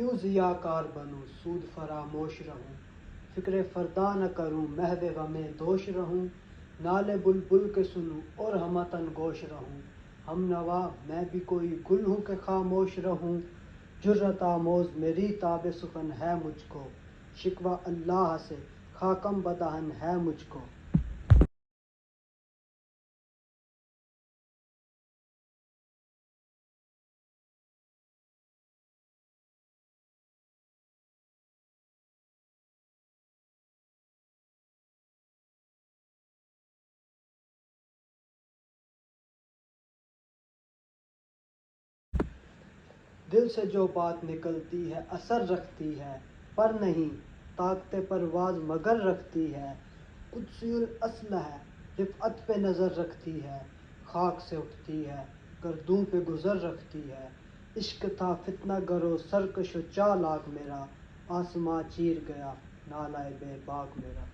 کیوں ضیاء کار بنوں سود فراموش رہوں، فکر فردا نہ کروں محو غم دوش رہوں، نالے بلبل کے سنوں اور ہمتن گوش رہوں، ہم نوا میں بھی کوئی گل ہوں کہ خاموش رہوں، جرأت آموز میری تاب سخن ہے مجھ کو، شکوہ اللہ سے خاکم بدہن ہے مجھ کو۔ دل سے جو بات نکلتی ہے اثر رکھتی ہے، پر نہیں طاقت پرواز مگر رکھتی ہے، قدسی الاصل ہے رفعت پہ نظر رکھتی ہے، خاک سے اٹھتی ہے گردوں پہ گزر رکھتی ہے، عشق تھا فتنہ گر و سرکش و چالاک میرا، آسماں چیر گیا نالہ بے باک میرا۔